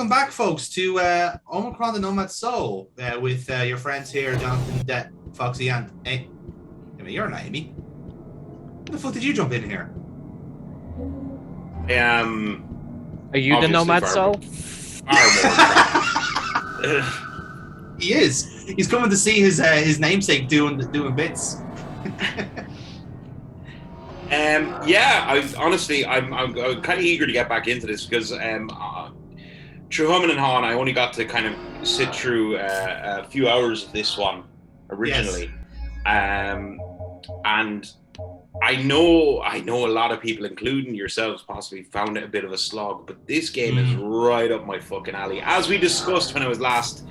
welcome back, folks, to Omikron the Nomad Soul with your friends here, Jonathan, Det, Foxy, and Amy. You're not Amy. When the fuck did you jump in here? Are you the Nomad Soul? He is. He's coming to see his namesake doing bits. I'm kind of eager to get back into this because through Humming and Hawn, I only got to kind of sit through a few hours of this one originally. Yes. And I know a lot of people, including yourselves, possibly found it a bit of a slog, but this game is right up my fucking alley. As we discussed when I was last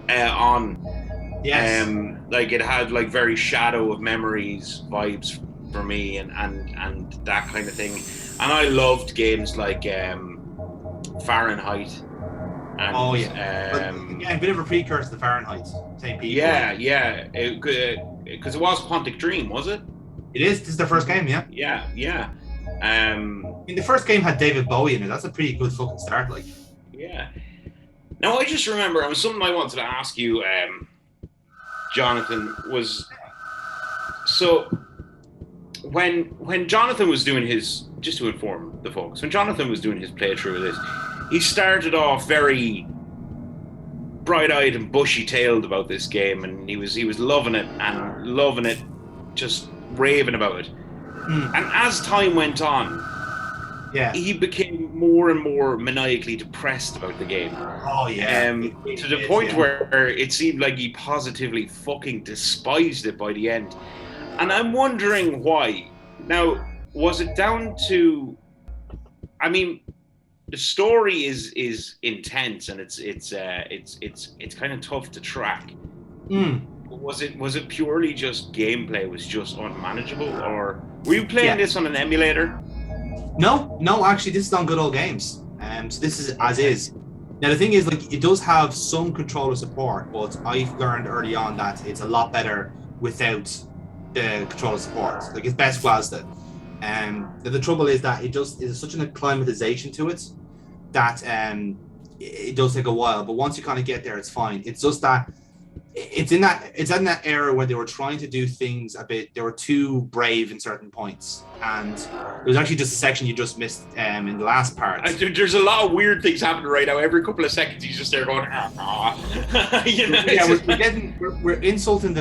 on, yes, like it had like very Shadow of Memories vibes for me and that kind of thing. And I loved games like Fahrenheit. And, a bit of a precursor to Fahrenheit. Same people. Yeah. Because it was Quantic Dream, was it? It is. This is their first game, yeah. Yeah. I mean, the first game had David Bowie in it. That's a pretty good fucking start, like. Yeah. Now, I just remember, something I wanted to ask you, Jonathan, was... So, when Jonathan was doing his... Just to inform the folks, when Jonathan was doing his playthrough of this, he started off very bright-eyed and bushy-tailed about this game, and he was loving it, just raving about it. And as time went on, he became more and more maniacally depressed about the game. To the point where it seemed like he positively fucking despised it by the end. And I'm wondering why. Now, was it down to... I mean, the story is intense and it's kind of tough to track. Was it purely just gameplay was just unmanageable, or were you playing this on an emulator? No, actually this is on good old games. So this is as is. Now the thing is, like, it does have some controller support, but I've learned early on that it's a lot better without the controller support. Like, it's best whilst it. The trouble is that it just is such an acclimatization to it that it does take a while, but once you kind of get there, it's fine. It's just that it's in that era where they were trying to do things a bit. They were too brave in certain points, and it was actually just a section you just missed in the last part. There's a lot of weird things happening right now. Every couple of seconds, he's just there going, you know. Yeah, we're insulting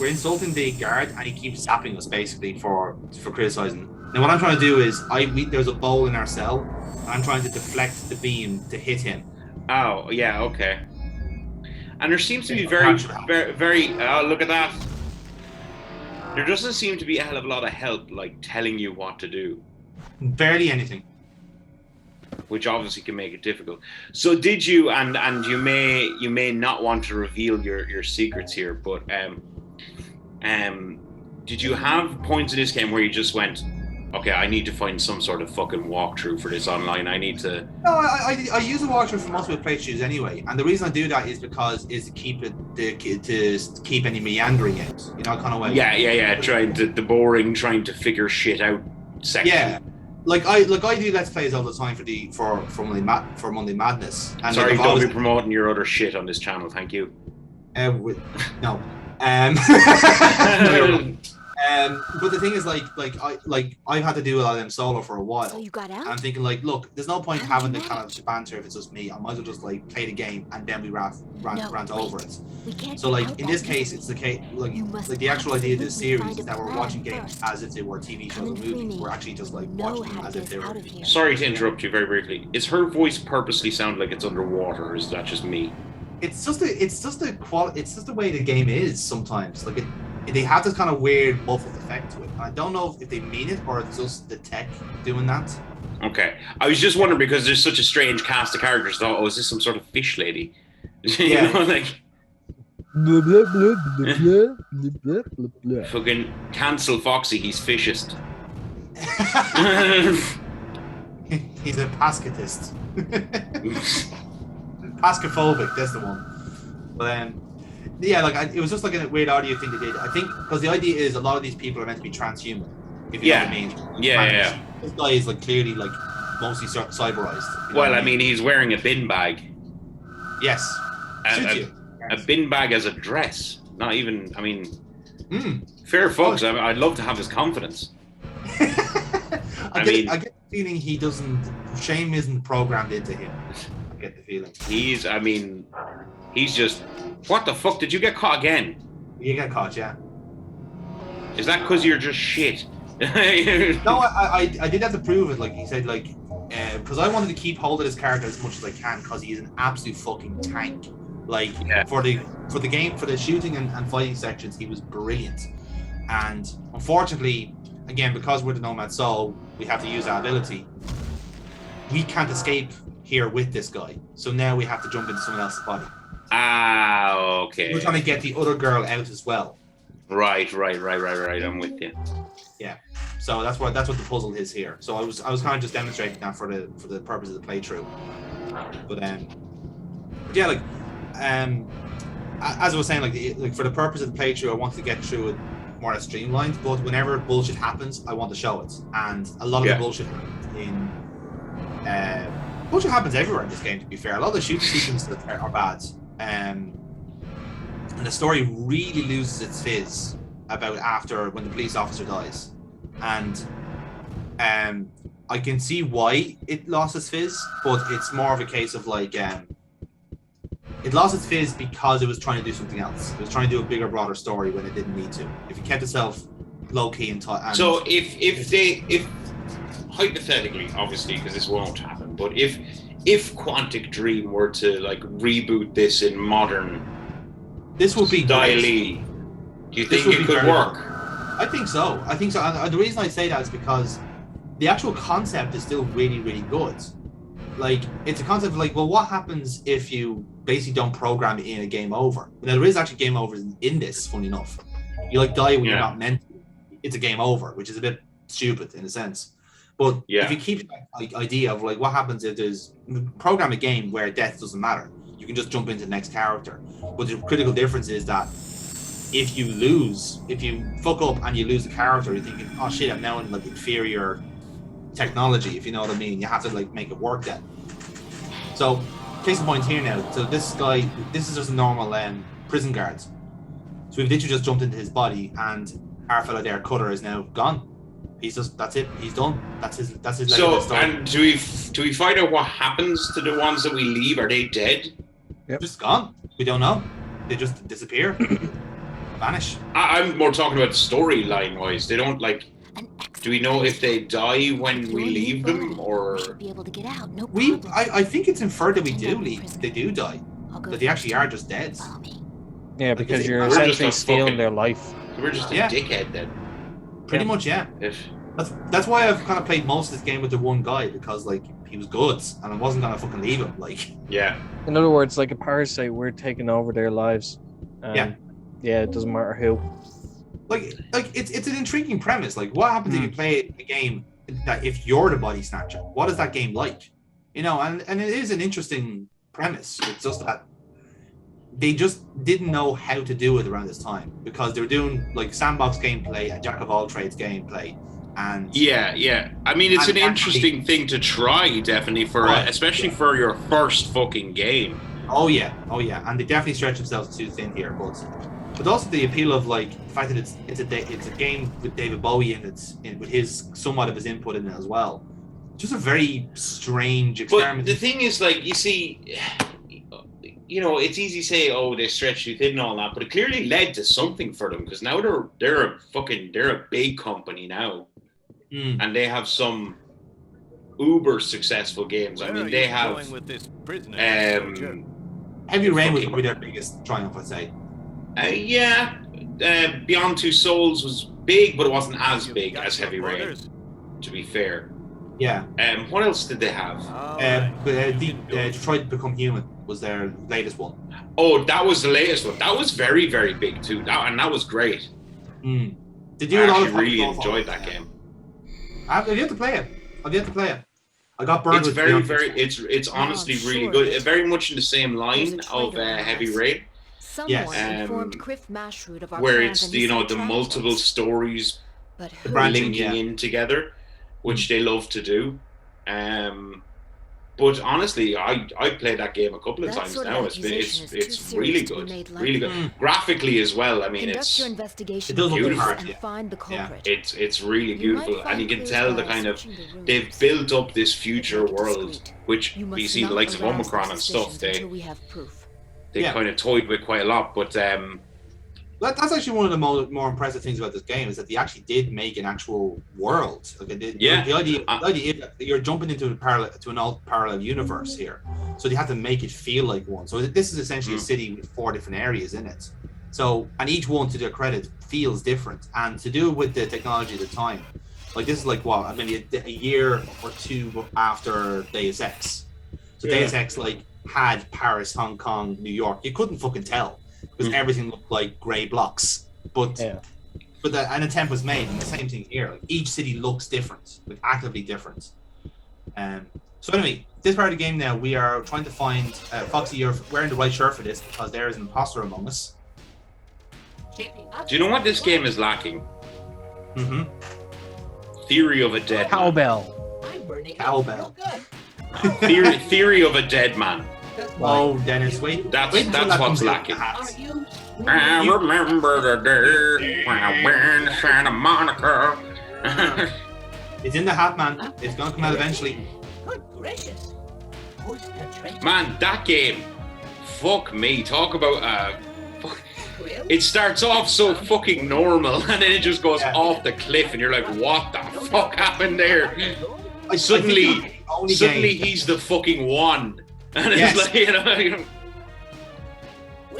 we're insulting the guard, and he keeps zapping us basically for criticizing. Now what I'm trying to do is there's a bowl in our cell. I'm trying to deflect the beam to hit him. Oh yeah, okay. And there seems to be very, look at that. There doesn't seem to be a hell of a lot of help, like telling you what to do. Barely anything. Which obviously can make it difficult. So did you, and you may not want to reveal your secrets here, but did you have points in this game where you just went, okay, I need to find some sort of fucking walkthrough for this online. I need to... No, I use a walkthrough for most of my playthroughs anyway, and the reason I do that is because to keep any meandering out, you know, kind of way. Yeah. Trying to figure shit out section. Yeah, like I do let's plays all the time for Monday Madness. And sorry, don't be promoting your other shit on this channel. Thank you. No. No, but the thing is, I've had to do a lot of them solo for a while. So you got out? And I'm thinking, like, look, there's no point having the kind of banter if it's just me. I might as well just like play the game and then we rant over it. So like in this case, it's the case like the actual idea of this series is that we're watching games as if they were TV shows or movies. We're actually just like watching them as if they were. Sorry to interrupt you very briefly. Is her voice purposely sound like it's underwater, or is that just me? It's just the way the game is sometimes. Like they have this kind of weird muffled effect to it. And I don't know if they mean it or it's just the tech doing that. Okay. I was just wondering because there's such a strange cast of characters. I thought, oh, is this some sort of fish lady? Yeah. You know, like... Fucking cancel Foxy, he's fishist. He's a pascatist. Pascophobic, that's the one. But yeah, like it was just like a weird audio thing they did. I think because the idea is a lot of these people are meant to be transhuman, if you know what I mean. Yeah. This guy is like clearly like mostly cyberized. Well, I mean, he's wearing a bin bag. Yes. Suits you. A bin bag as a dress. Not even, I mean, fair fucks. I'd love to have his confidence. I get the feeling he doesn't, shame isn't programmed into him. I get the feeling. He's just, what the fuck, did you get caught again? You get caught, yeah. Is that because you're just shit? No, I did have to prove it, like he said, like, because I wanted to keep hold of this character as much as I can, because he's an absolute fucking tank. Like, for the game, for the shooting and fighting sections, he was brilliant. And unfortunately, again, because we're the Nomad Soul, we have to use our ability. We can't escape here with this guy, so now we have to jump into someone else's body. Ah, okay. We're trying to get the other girl out as well. Right. I'm with you. Yeah. So that's what the puzzle is here. So I was kind of just demonstrating that for the purpose of the playthrough. But yeah, like as I was saying, like for the purpose of the playthrough, I wanted to get through it more or less streamlined. But whenever bullshit happens, I want to show it. And a lot of the bullshit bullshit happens everywhere in this game. To be fair, a lot of the shooting sequences are bad. And the story really loses its fizz about after when the police officer dies. And I can see why it lost its fizz, but it's more of a case of like it lost its fizz because it was trying to do something else. It was trying to do a bigger, broader story when it didn't need to. If it kept itself low key and so if hypothetically, obviously, because this won't happen, but if Quantic Dream were to like reboot this in modern, this would be style, do you think it could work? I think so. And the reason I say that is because the actual concept is still really, really good. Like, it's a concept of like, well, what happens if you basically don't program it in a game over? Now, there is actually game over in this, funny enough. You like die when you're not meant to. It's a game over, which is a bit stupid in a sense. But if you keep that idea of like, what happens if there's program a game where death doesn't matter? You can just jump into the next character. But the critical difference is that if you fuck up and you lose the character, you're thinking, oh shit, I'm now in like inferior technology, if you know what I mean. You have to like make it work then. So, case in point here now. So this is just a normal prison guard. So we've literally just jumped into his body, and our fella there, Cutter, is now gone. That's it. He's done. That's his. So, and do we find out what happens to the ones that we leave? Are they dead? Yep. Just gone. We don't know. They just disappear, vanish. I'm more talking about storyline wise. They don't like. Do we know if they die when we leave them, or? Be able to get out. No I think it's inferred that we do leave. They do die. That they actually are just dead. Yeah, because you're essentially stealing their life. So we're just a dickhead then. Pretty much, yeah. That's why I've kind of played most of this game with the one guy, because like he was good and I wasn't gonna fucking leave him. Like, in other words, like a parasite, we're taking over their lives. It doesn't matter who. Like it's an intriguing premise. Like, what happens if you play a game that if you're the body snatcher? What is that game like? You know, and it is an interesting premise. It's just that they just didn't know how to do it around this time, because they were doing like sandbox gameplay and jack of all trades gameplay. And I mean, it's an interesting thing to try, definitely, especially for your first fucking game. Oh yeah, and they definitely stretch themselves too thin here, but also the appeal of like the fact that it's a game with David Bowie with his somewhat of his input in it as well. Just a very strange experiment. But the thing is, like, you see, you know, it's easy to say, oh, they stretched too thin and all that, but it clearly led to something for them, because now they're a big company now, and they have some uber successful games. I mean, they have Heavy Rain was probably their biggest triumph, I'd say. Beyond Two Souls was big, but it wasn't as big as Heavy Rain, to be fair. Yeah. What else did they have? Detroit Become Human was their latest one. Oh, that was the latest one. That was very, very big too. That was great. Did you? I actually really enjoyed that game. I've yet to play it. I got burned. It's it's honestly really good. Very much in the same line of Heavy Rain. Yes. Where it's the multiple stories linking in together, which they love to do. But honestly, I played that game a couple of times now. It's really good, really good. Graphically as well. I mean, it does look beautiful. It's really beautiful, and you can tell the kind of they've built up this future world, which you see the likes of Omikron and stuff. They kind of toyed with quite a lot, but that's actually one of the more impressive things about this game is that they actually did make an actual world. Like the idea that you're jumping into an alt parallel universe here, so they had to make it feel like one. So this is essentially a city with 4 different areas in it. So, and each one, to their credit, feels different. And to do it with the technology at the time, like this is like what, maybe a year or 2 after Deus Ex. So Deus Ex like had Paris, Hong Kong, New York. You couldn't fucking tell, because everything looked like grey blocks. But an attempt was made, and the same thing here. Like each city looks different, like actively different. So anyway, this part of the game now, we are trying to find Foxy. You're wearing the right shirt for this because there is an imposter among us. Do you know what this game is lacking? Theory of a dead Cowbell. Cowbell. Theory of a dead man. Oh, Dennis, wait. That's what's lacking. I remember the day when I went to Santa Monica. It's in the hat, man. It's gonna come out eventually. Good gracious. Man, that game. Fuck me. Talk about it starts off so fucking normal, and then it just goes off the cliff, and you're like, "What the fuck happened there?" Suddenly he's the fucking one, and it's like,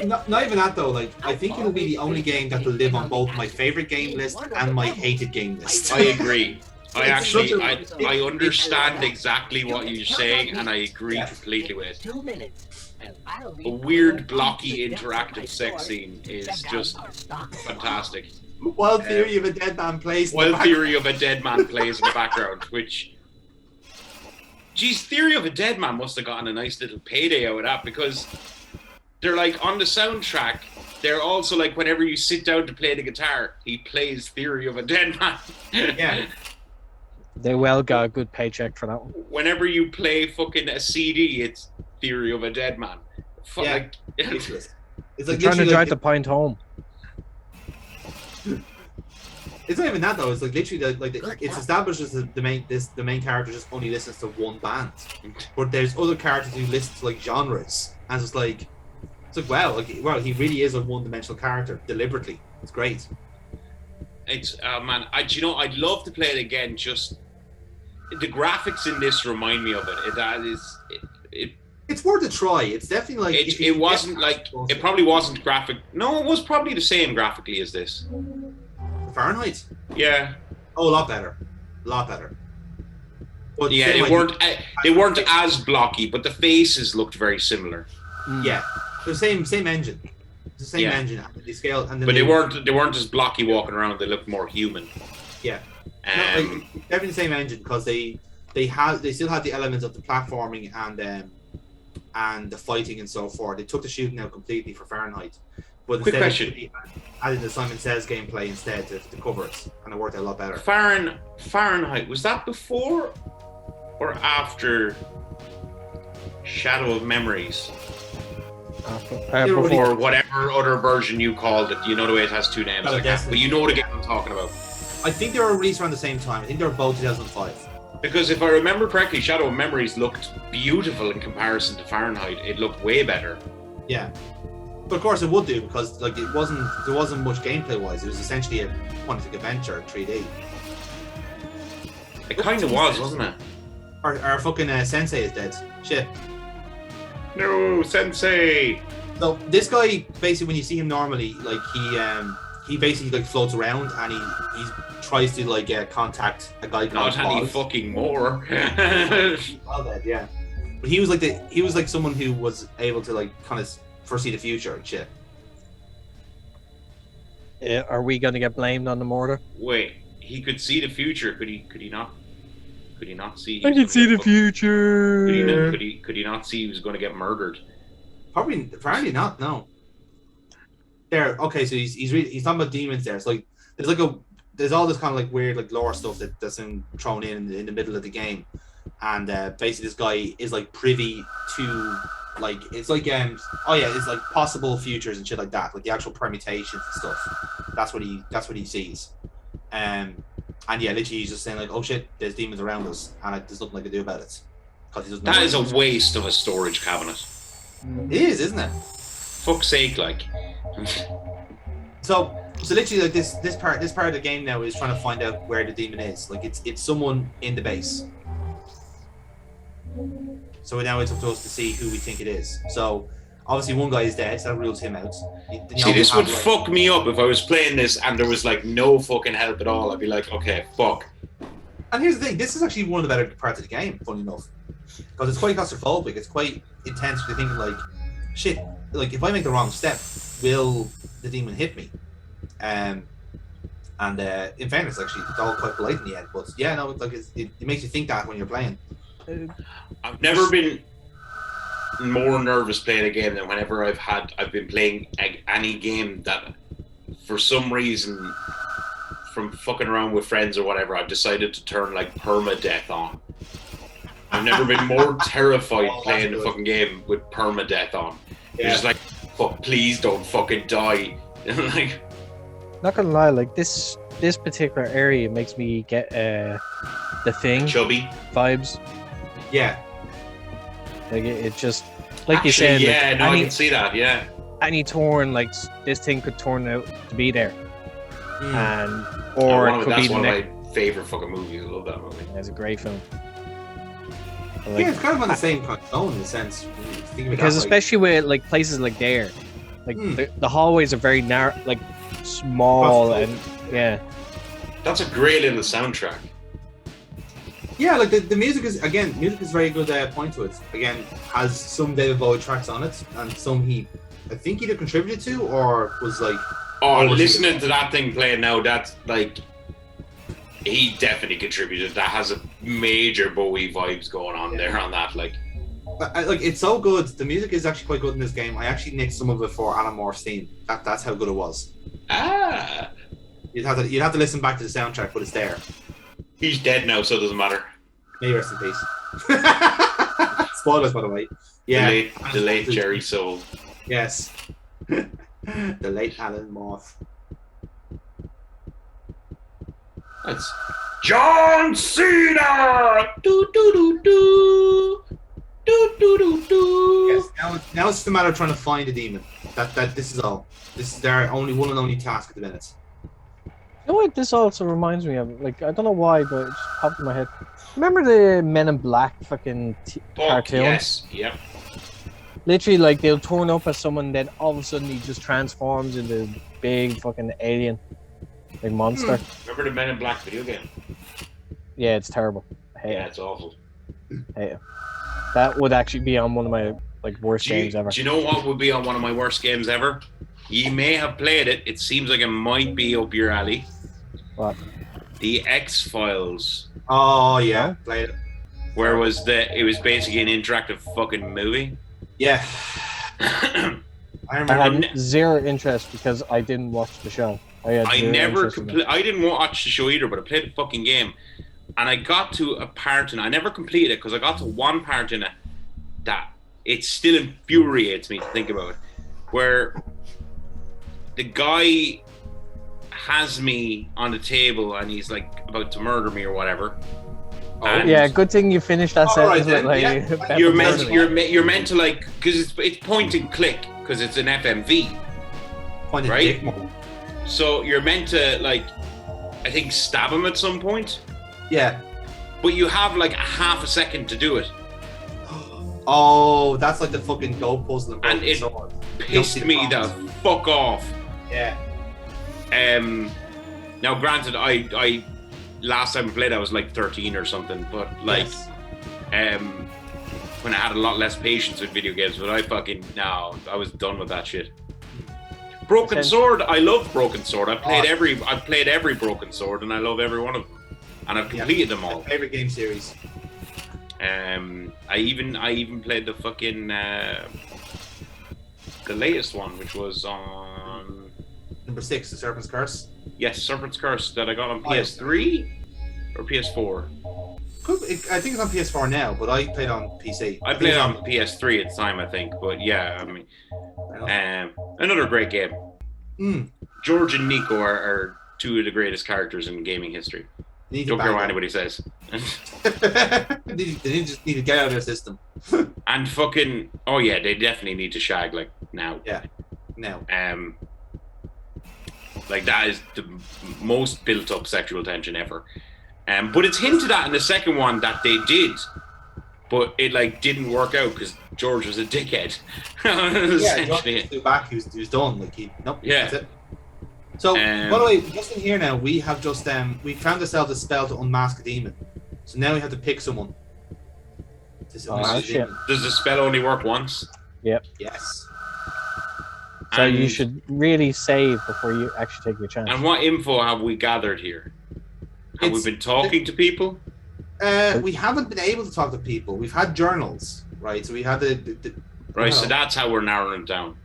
Not even that though. Like, I think it'll be the only game that will live on both my favorite game list and my hated game list. I agree. I understand exactly what you're saying, and I agree completely with it. 2 minutes. A weird, blocky, interactive sex scene is just fantastic. Wild Theory of a Dead Man plays. Wild Theory of a Dead Man plays in the background, which, geez, Theory of a Dead Man must have gotten a nice little payday out of that, because they're like on the soundtrack. They're also like, whenever you sit down to play the guitar, he plays Theory of a Dead Man. Yeah. They well got a good paycheck for that one. Whenever you play fucking a CD, it's Theory of a Dead Man. Like, it's like trying to drive the point home. It's not even that though. It's like literally it's established as the main character just only listens to one band, but there's other characters who listen to like genres, and it's like wow, he really is a one-dimensional character deliberately. It's great. It's man, I'd love to play it again. Just the graphics in this remind me of it. It's worth a try. It's definitely like it wasn't like it probably wasn't graphic. No, it was probably the same graphically as this. Fahrenheit. Yeah. Oh, a lot better. But yeah, they weren't as blocky, but the faces looked very similar. Yeah, the same engine. The same engine. They scale, and but they weren't as blocky walking around. They looked more human. Yeah. Definitely the same engine, because they still had the elements of the platforming and the fighting and so forth. They took the shooting out completely for Fahrenheit. But quick question: added the Simon Says gameplay instead to cover it, and it worked out a lot better. Fahrenheit, was that before or after Shadow of Memories? Before whatever other version you called it. You know the way it has 2 names, but you know the game I'm talking about. I think they were released around the same time. I think they were both 2005. Because if I remember correctly, Shadow of Memories looked beautiful in comparison to Fahrenheit. It looked way better. Yeah, but of course it would do, because like there wasn't much gameplay wise. It was essentially a point-and-click adventure in 3D. It kind of was, wasn't it? Our fucking Sensei is dead. Shit. No, Sensei. So this guy, basically, when you see him normally, like he basically like floats around, and he tries to like contact a guy called Not any fucking more. All dead, yeah. But he was like someone who was able to like kind of foresee the future and shit. Are we going to get blamed on the murder? Wait, he could see the future. Could he not? Could he not see? I can see the future. Could he not see he was going to get murdered? Probably not. No. There. Okay, so he's talking about demons there. So like there's all this kind of like weird like lore stuff that's thrown in the middle of the game, and basically this guy is like privy to like it's like it's like possible futures and shit like that, like the actual permutations and stuff. That's what he sees. And yeah, literally he's just saying like, oh shit, there's demons around us, and there's nothing I can do about it. Because he doesn't. That is a waste of a storage cabinet. It is, isn't it? Fuck's sake, like. So literally like this part of the game now is trying to find out where the demon is. Like it's someone in the base. So now it's up to us to see who we think it is. So obviously one guy is dead, so that rules him out. See, this would fuck me up if I was playing this and there was like no fucking help at all. I'd be like, okay, fuck. And here's the thing, this is actually one of the better parts of the game, funny enough. Because it's quite claustrophobic, it's quite intense. You're thinking like, shit, like if I make the wrong step, will the demon hit me? And in fairness, actually, it's all quite polite in the end. But yeah, no, like it makes you think that when you're playing. I've never been more nervous playing a game than whenever I've been playing any game that, for some reason, from fucking around with friends or whatever, I've decided to turn like permadeath on. I've never been more terrified playing a fucking game with permadeath on. Yeah. You're just like, fuck, please don't fucking die. Like, not gonna lie, like this particular area makes me get the Thing chubby vibes. Yeah. Like it just like actually, you said. Yeah, like, no, I can see that. Yeah. Any turn, like this thing could turn out to be there, and or it could be the next. That's one of my favorite fucking movies. I love that movie. It's a great film. Like, yeah, it's kind of on the same kind of tone in the sense. Because especially with like places like there, like the hallways are very narrow, like small, and yeah. That's a great little soundtrack. Yeah, like the music is very good point to it. Again, has some David Bowie tracks on it, and some I think either contributed to or was like. Oh, listening to that thing playing now, that's like. He definitely contributed. That has a major Bowie vibes going on there on that. Like it's so good. The music is actually quite good in this game. I actually nicked some of it for Alan Moore's theme. That's how good it was. Ah. You'd have to listen back to the soundtrack, but it's there. He's dead now, so it doesn't matter. May he rest in peace. Spoilers, by the way. Yeah. The late Jerry Soule. Yes. The late Alan Moore. That's John Cena. Do do do do. Do do do do. Yes. Now it's the matter of trying to find a demon. That this is all. This is their only one and only task at the minute. You know what this also reminds me of? Like, I don't know why, but it just popped in my head. Remember the Men in Black fucking cartoons? Yes, yep. Literally, like, they'll turn up as someone, then all of a sudden he just transforms into a big fucking alien. Like, monster. Remember the Men in Black video game? Yeah, it's terrible. I hate it. It's awful. I hate it. That would actually be on one of my, like, worst games ever. Do you know what would be on one of my worst games ever? You may have played it. It seems like it might be up your alley. What? The X-Files. Oh yeah, played it. Where it was basically an interactive fucking movie. Yeah. I had zero interest because I didn't watch the show. I didn't watch the show either, but I played the fucking game, and I got to a part, and I never completed it because I got to one part in it that it still infuriates me to think about, where the guy has me on the table and he's like about to murder me or whatever. Oh, yeah, good thing you finished that sentence. Right, like, yeah. You're meant to like, because it's point and click because it's an FMV, point right? So you're meant to like, I think stab him at some point. Yeah. But you have like a half a second to do it. Oh, that's like the fucking gold puzzle. And it pissed me the fuck off. Yeah. Now granted, I last time I played I was like 13 or something, but like when I had a lot less patience with video games, but I was done with that shit. Broken Sword, I love Broken Sword. I've played every Broken Sword and I love every one of them. And I've completed them all. My favorite game series. I even played the fucking the latest one, which was on number 6, The Serpent's Curse. Yes, Serpent's Curse that I got on PS3 or PS4. I think it's on PS4 now, but I played on PC. I played on PS3 at the time, I think. But yeah, I mean, another great game. George and Nico are two of the greatest characters in gaming history. Don't care what anybody says. They just need to get out of their system. And fucking, oh yeah, they definitely need to shag like now. Yeah, now. Like that is the most built-up sexual tension ever. But it's hinted at in the second one that they did, but it like didn't work out because George was a dickhead. Yeah, George threw back. He was done. Like nope. Yeah. That's it. So, by the way, just in here now, we have just we found ourselves a spell to unmask a demon. So now we have to pick someone. Does the spell only work once? Yep. Yes. So you should really save before you actually take your chance. And what info have we gathered here? Have we been talking to people? We haven't been able to talk to people. We've had journals, right? So we had the right. So that's how we're narrowing it down.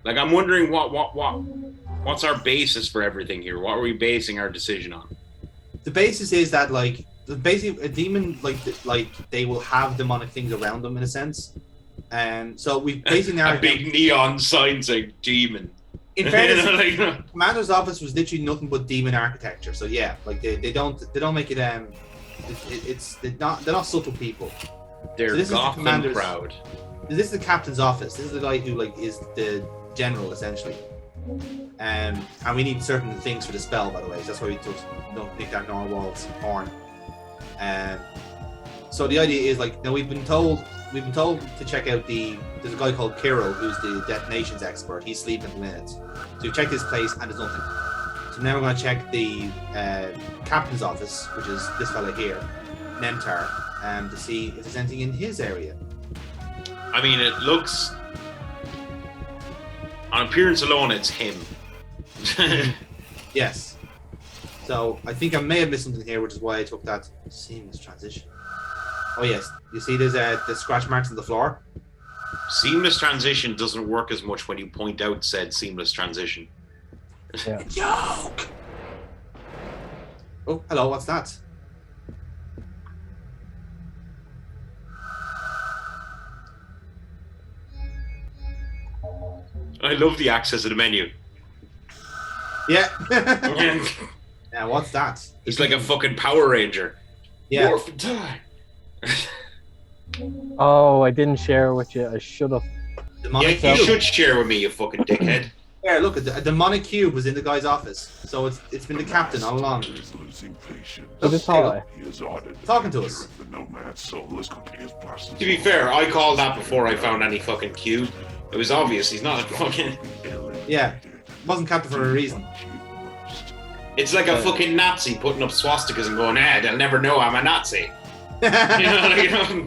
Like I'm wondering what's our basis for everything here? What are we basing our decision on? The basis is that like basically a demon like they will have demonic things around them in a sense, and so we basically a big neon sign saying demon. In fairness, the commander's office was literally nothing but demon architecture. So yeah, like they don't make it they're not subtle people. They're goth and proud. This is the captain's office. This is the guy who like is the general essentially, and we need certain things for the spell, by the way. So that's why we don't pick that Narwhal's horn. So the idea is like now we've been told to check out there's a guy called Kiro who's the detonations expert. He's sleeping at the minute. So we checked his place and there's nothing. So now we're going to check the captain's office, which is this fella here, Nemtar, to see if there's anything in his area. I mean, it looks on appearance alone, it's him. Yes. So I think I may have missed something here, which is why I took that seamless transition. Oh yes, you see there's the scratch marks on the floor? Seamless transition doesn't work as much when you point out said seamless transition. Yeah. Joke! Oh, hello, what's that? I love the access to the menu. Yeah. Now, what's that? He's like a fucking Power Ranger. Yeah. Morphin' time. Oh, I didn't share with you. I should have. Yeah, you should share with me, you fucking dickhead. Yeah, look, a demonic cube was in the guy's office, so it's been the captain all along. Talking to us. To be fair, I called that before I found any fucking cube. It was obvious he's not a fucking. Yeah, wasn't captain for a reason. It's like a fucking Nazi putting up swastikas and going, they'll never know I'm a Nazi. You know.